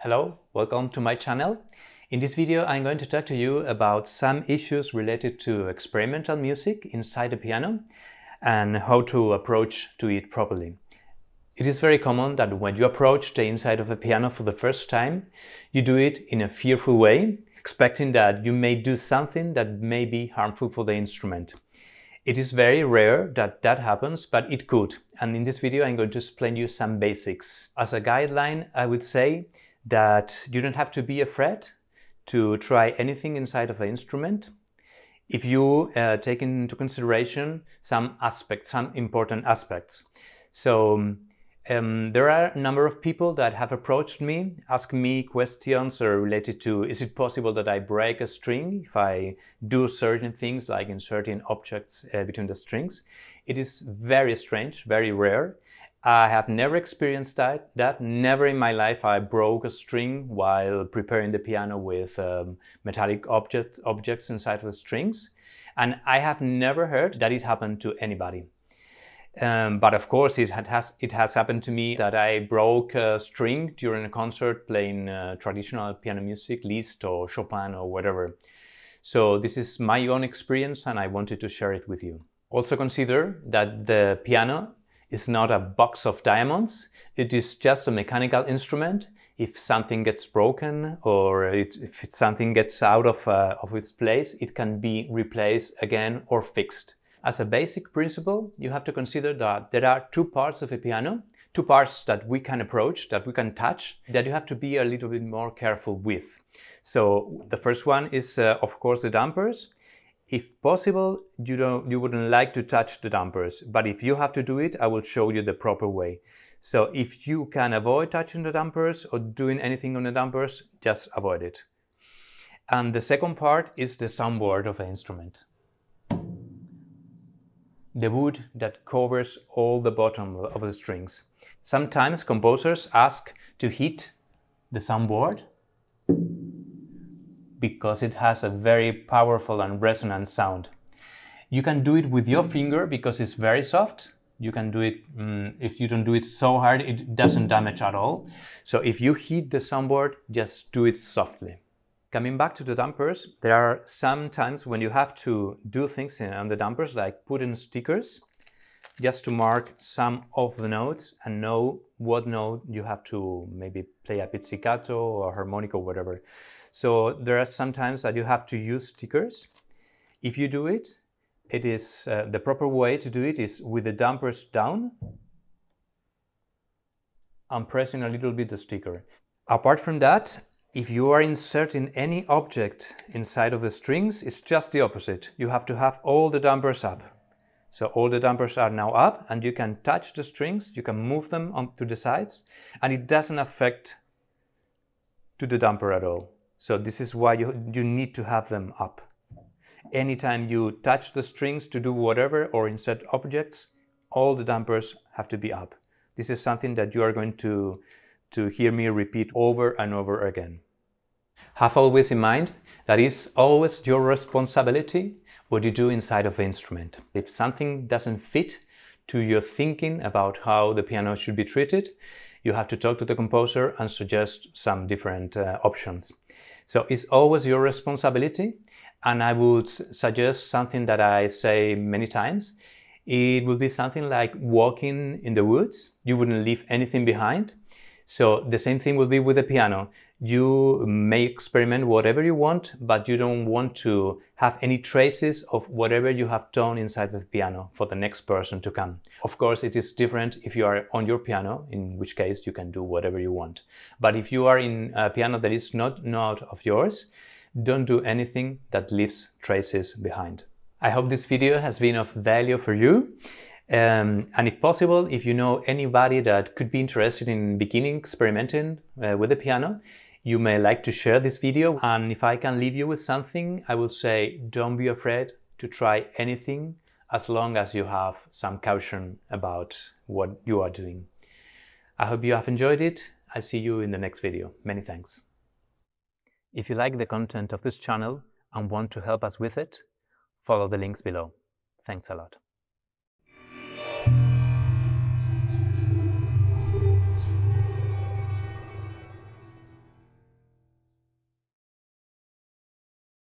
Hello, welcome to my channel. In this video I'm going to talk to you about some issues related to experimental music inside the piano and how to approach to it properly. It is very common that when you approach the inside of a piano for the first time, you do it in a fearful way, expecting that you may do something that may be harmful for the instrument. It is very rare that that happens, but it could. And in this video I'm going to explain you some basics. As a guideline, I would say that you don't have to be afraid to try anything inside of an instrument if you take into consideration some aspects, some important aspects. So there are a number of people that have approached me, asking me questions related to, is it possible that I break a string if I do certain things like inserting objects between the strings? It is very strange, very rare. I have never experienced that. Never in my life I broke a string while preparing the piano with metallic objects inside of the strings. And I have never heard that it happened to anybody. But of course it has happened to me that I broke a string during a concert playing traditional piano music, Liszt or Chopin or whatever. So this is my own experience and I wanted to share it with you. Also consider that the piano is not a box of diamonds. It is just a mechanical instrument. If something gets broken or if something gets out of its place, it can be replaced again or fixed. As a basic principle, you have to consider that there are two parts of a piano, two parts that we can approach, that we can touch, that you have to be a little bit more careful with. So the first one is, of course, the dampers. If possible, you wouldn't like to touch the dampers, but if you have to do it, I will show you the proper way. So if you can avoid touching the dampers or doing anything on the dampers, just avoid it. And the second part is the soundboard of the instrument. The wood that covers all the bottom of the strings. Sometimes composers ask to hit the soundboard because it has a very powerful and resonant sound. You can do it with your finger because it's very soft. You can do it, if you don't do it so hard, it doesn't damage at all. So if you hit the soundboard, just do it softly. Coming back to the dampers, there are some times when you have to do things on the dampers, like put in stickers, just to mark some of the notes and know what note you have to maybe play a pizzicato or harmonic or whatever. So there are some times that you have to use stickers. If you do it, it is the proper way to do it is with the dampers down and pressing a little bit the sticker. Apart from that, if you are inserting any object inside of the strings, it's just the opposite. You have to have all the dampers up. So all the dampers are now up and you can touch the strings, you can move them onto the sides and it doesn't affect to the damper at all. So this is why you need to have them up. Anytime you touch the strings to do whatever or insert objects, all the dampers have to be up. This is something that you are going to hear me repeat over and over again. Have always in mind that it's always your responsibility what you do inside of the instrument. If something doesn't fit to your thinking about how the piano should be treated, you have to talk to the composer and suggest some different options. So it's always your responsibility, and I would suggest something that I say many times. It would be something like walking in the woods. You wouldn't leave anything behind. So the same thing will be with the piano. You may experiment whatever you want, but you don't want to have any traces of whatever you have done inside the piano for the next person to come. Of course, it is different if you are on your piano, in which case you can do whatever you want. But if you are in a piano that is not of yours, don't do anything that leaves traces behind. I hope this video has been of value for you. And if possible, if you know anybody that could be interested in beginning experimenting with the piano, you may like to share this video. And if I can leave you with something, I will say don't be afraid to try anything as long as you have some caution about what you are doing. I hope you have enjoyed it. I'll see you in the next video. Many thanks. If you like the content of this channel and want to help us with it, follow the links below. Thanks a lot.